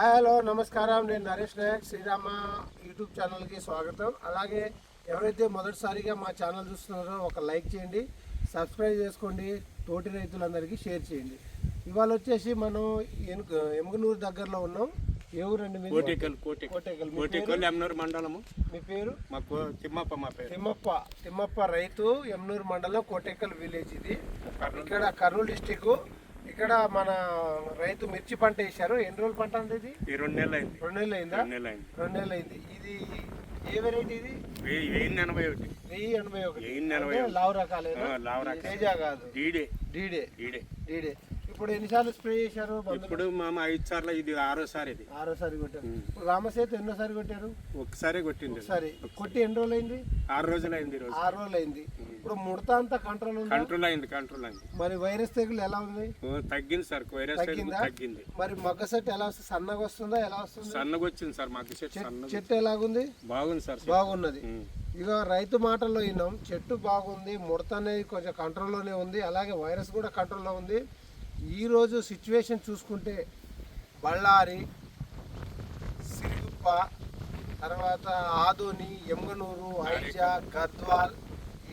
Hello నమస్కారం, నేను Naresh Naik. Srirama YouTube ఛానల్కి స్వాగతం. అలాగే ఎవరైతే మొదటిసారిగా మా ఛానల్ చూస్తున్నారో ఒక లైక్ చేయండి, సబ్స్క్రైబ్ చేసుకోండి, తోటి రైతులందరికీ షేర్ చేయండి. ఇవాళ వచ్చేసి మనం ఎమ్గనూరు దగ్గరలో ఉన్నాం. ఏ ఊరండి మీరు? కోటేకల్ ఎమ్నూరు మండలము. మీ పేరు? మాకు తిమ్మప్ప. మా పేరు తిమ్మప్ప రైతు, ఎమ్నూరు మండలం, కోటేకల్ విలేజ్. ఇది ఇక్కడ కర్నూలు డిస్టిక్. ఇక్కడ మన రైతు మిర్చి పంట వేశారు. ఎన్ని రోజుల పంట అంటే ఇది? 2 నెలలు అయింది. 2 నెలలు అయిందా? 2 నెలలు అయింది. ఇది ఏ వెరైటీ? ఇది 1081. లావు రకాలేనా? తేజ కాదు, డీడే. ఇప్పుడు ఎన్నిసార్లు స్ప్రే చేశారు? ఇప్పుడు మామ 5 సార్లు, ఇది 6వ సారి. ఇది 6వ సారి కొట్టారు. ఇప్పుడు రామసేతు ఎన్నోసారి కొట్టారు? ఒకసారి కొట్టింది. ఒకసారి కొట్టి ఎన్ని రోజులు అయింది? 6 రోజులు అయింది. 6 రోజులు అయింది. ఇప్పుడు ముడత అంతా కంట్రోల్ అయింది. మరి వైరస్ తెగులు ఎలా ఉంది? తగ్గింది సార్. వైరస్ తగ్గింది. మరి మగ్గ సెట్ ఎలా వస్తుంది? సన్నగా వస్తుందా? ఎలా వస్తుంది? సన్నగా వచ్చింది సార్. మగ్గ చెట్టు ఎలాగుంది? బాగుంది సార్. బాగున్నది. ఇక రైతు మాటల్లో విన్నాం, చెట్టు బాగుంది, ముడత అనేది కొంచెం కంట్రోల్లోనే ఉంది, అలాగే వైరస్ కూడా కంట్రోల్లో ఉంది. ఈరోజు సిచ్యువేషన్ చూసుకుంటే బళ్ళారి, సిరుగుప్ప, తర్వాత ఆదోని, ఎమ్గనూరు, ఐజా, గద్వాల్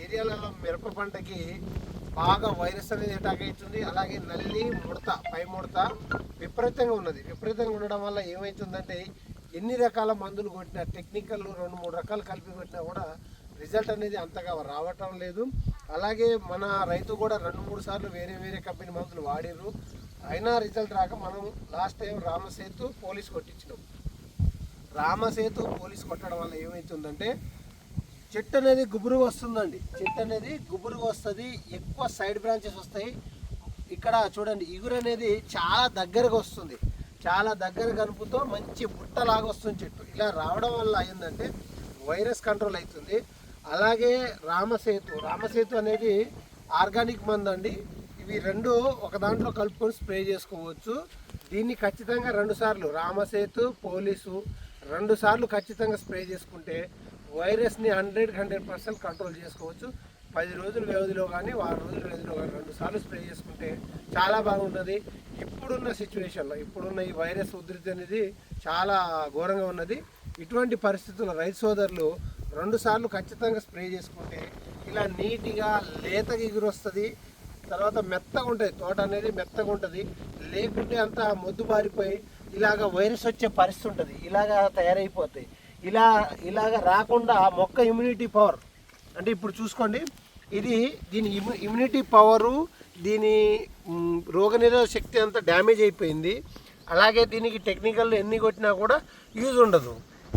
ఏరియాలలో మిరప పంటకి బాగా వైరస్ అనేది అటాక్ అవుతుంది. అలాగే నల్లి, ముడత, పై ముడత విపరీతంగా ఉన్నది. విపరీతంగా ఉండడం వల్ల ఏమవుతుందంటే ఎన్ని రకాల మందులు కొట్టినా, టెక్నికల్ 2-3 రకాలు కలిపి కొట్టినా కూడా రిజల్ట్ అనేది అంతగా రావటం లేదు. అలాగే మన రైతు కూడా 2-3 సార్లు వేరే కంపెనీ మందులు వాడిర్రు, అయినా రిజల్ట్ రాక మనం లాస్ట్ టైం రామసేతు పోలీస్ కొట్టించినాం. రామసేతు పోలీస్ కొట్టడం వల్ల ఏమవుతుందంటే చెట్టు అనేది గుబురుగా వస్తుందండి. చెట్టు అనేది గుబురుగా వస్తుంది, ఎక్కువ సైడ్ బ్రాంచెస్ వస్తాయి. ఇక్కడ చూడండి, ఇగురు అనేది చాలా దగ్గరగా వస్తుంది, చాలా దగ్గర కనుపుతో మంచి బుట్టలాగా వస్తుంది చెట్టు. ఇలా రావడం వల్ల ఏంటంటే వైరస్ కంట్రోల్ అవుతుంది. అలాగే రామసేతు అనేది ఆర్గానిక్ మందు అండి. ఇవి రెండు ఒక దాంట్లో కలుపుకొని స్ప్రే చేసుకోవచ్చు. దీన్ని ఖచ్చితంగా 2 సార్లు రామసేతు, పోలీసు 2 సార్లు ఖచ్చితంగా స్ప్రే చేసుకుంటే వైరస్ని 100% కంట్రోల్ చేసుకోవచ్చు. 10 రోజుల వ్యవధిలో కానీ 6 రోజుల వ్యవధిలో కానీ 2 సార్లు స్ప్రే చేసుకుంటే చాలా బాగుంటుంది. ఇప్పుడున్న సిచ్యువేషన్లో, ఇప్పుడున్న ఈ వైరస్ ఉధృతి అనేది చాలా ఘోరంగా ఉన్నది. ఇటువంటి పరిస్థితుల్లో రైతు సోదరులు 2 సార్లు ఖచ్చితంగా స్ప్రే చేసుకుంటే ఇలా నీట్గా లేతగా ఎగురు వస్తుంది. తర్వాత మెత్తగా ఉంటుంది, తోట అనేది మెత్తగా ఉంటుంది. లేకుంటే అంతా మొద్దు బారిపోయి ఇలాగ వైరస్ వచ్చే పరిస్థితి ఉంటుంది. ఇలాగా తయారైపోతాయి. ఇలాగ రాకుండా మొక్క ఇమ్యూనిటీ పవర్ అంటే ఇప్పుడు చూసుకోండి, దీని ఇమ్యూనిటీ పవరు, దీని రోగనిరోధక శక్తి అంతా డ్యామేజ్ అయిపోయింది. అలాగే దీనికి టెక్నికల్ ఎన్ని కొట్టినా కూడా యూజ్ ఉండదు.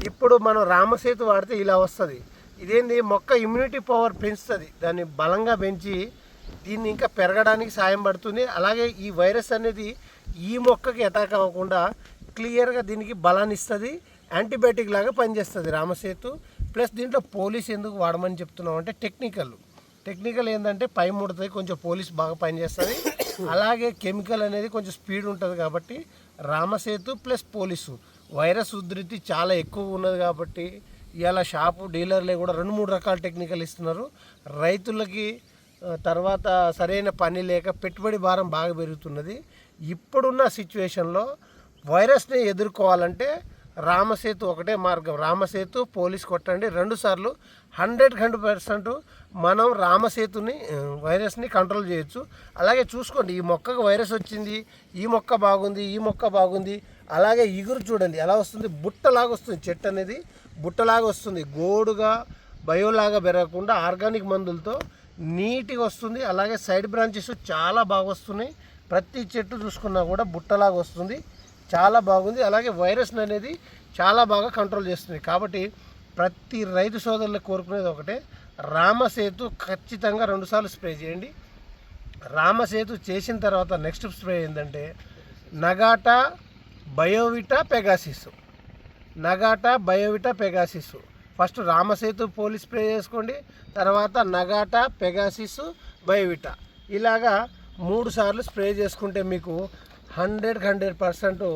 ఇప్పుడు మనం రామసేతు వాడితే ఇలా వస్తుంది. ఇదేంది, మొక్క ఇమ్యూనిటీ పవర్ పెంచుతుంది, దాన్ని బలంగా పెంచి దీన్ని ఇంకా పెరగడానికి సాయం పడుతుంది. అలాగే ఈ వైరస్ అనేది ఈ మొక్కకి అటాక్ అవ్వకుండా క్లియర్గా దీనికి బలాన్ని ఇస్తుంది, యాంటీబయాటిక్ లాగా పనిచేస్తుంది రామసేతు. ప్లస్ దీంట్లో పోలీస్ ఎందుకు వాడమని చెప్తున్నాం అంటే టెక్నికల్ ఏంటంటే పై ముడతాయి, కొంచెం పోలీస్ బాగా పనిచేస్తుంది. అలాగే కెమికల్ అనేది కొంచెం స్పీడ్ ఉంటుంది కాబట్టి రామసేతు ప్లస్ పోలీసు వైరస్ ఉధృతి చాలా ఎక్కువ ఉన్నది కాబట్టి ఇలా షాపు డీలర్లే కూడా 2-3 రకాల టెక్నికల్ ఇస్తున్నారు. రైతులకి తర్వాత సరైన పని లేక పెట్టుబడి భారం బాగా పెరుగుతున్నది. ఇప్పుడున్న సిచ్యువేషన్లో వైరస్ని ఎదుర్కోవాలంటే రామసేతు ఒకటే మార్గం. రామసేతు పోలీస్ కొట్టండి 2 సార్లు, 100% మనం రామసేతుని వైరస్ని కంట్రోల్ చేయొచ్చు. అలాగే చూసుకోండి, ఈ మొక్కకు వైరస్ వచ్చింది, ఈ మొక్క బాగుంది. అలాగే ఇగురు చూడండి ఎలా వస్తుంది, బుట్టలాగా వస్తుంది. చెట్టు అనేది బుట్టలాగా వస్తుంది, గోడుగా బయోలాగా పెరగకుండా ఆర్గానిక్ మందులతో నీట్గా వస్తుంది. అలాగే సైడ్ బ్రాంచెస్ చాలా బాగా వస్తున్నాయి. ప్రతి చెట్టు చూసుకున్నా కూడా బుట్టలాగా వస్తుంది, చాలా బాగుంది. అలాగే వైరస్ అనేది చాలా బాగా కంట్రోల్ చేస్తుంది. కాబట్టి ప్రతి రైతు సోదరులకు కోరుకునేది ఒకటే, రామసేతు ఖచ్చితంగా 2 సార్లు స్ప్రే చేయండి. రామసేతు చేసిన తర్వాత నెక్స్ట్ స్ప్రే ఏంటంటే Nagata biovita pegasus. First Ramasetu పోలీస్ స్ప్రే చేసుకోండి, తర్వాత నగాటా, పెగాసిస్, బయోవిటా ఇలాగా 3 సార్లు స్ప్రే చేసుకుంటే మీకు 100%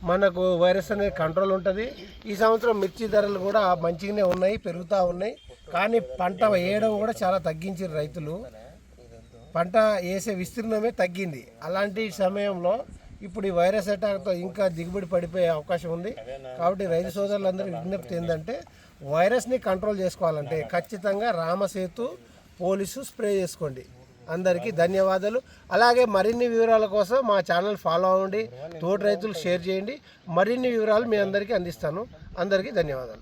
మనకు వైరస్ అనేది కంట్రోల్ ఉంటుంది. ఈ సంవత్సరం మిర్చి ధరలు కూడా మంచిగానే ఉన్నాయి, పెరుగుతూ ఉన్నాయి. కానీ పంట వేయడం కూడా చాలా తగ్గించారు రైతులు. పంట వేసే విస్తీర్ణమే తగ్గింది. అలాంటి సమయంలో ఇప్పుడు ఈ వైరస్ అటాక్తో ఇంకా దిగుబడి పడిపోయే అవకాశం ఉంది. కాబట్టి రైతు సోదరులందరూ విజ్ఞప్తి ఏంటంటే వైరస్ని కంట్రోల్ చేసుకోవాలంటే ఖచ్చితంగా రామసేతు పోలీసు స్ప్రే చేసుకోండి. అందరికీ ధన్యవాదాలు. అలాగే మరిన్ని వివరాల కోసం మా ఛానల్ ఫాలో అవ్వండి, తోటి రైతులు షేర్ చేయండి. మరిన్ని వివరాలు మీ అందరికీ అందిస్తాను. అందరికీ ధన్యవాదాలు.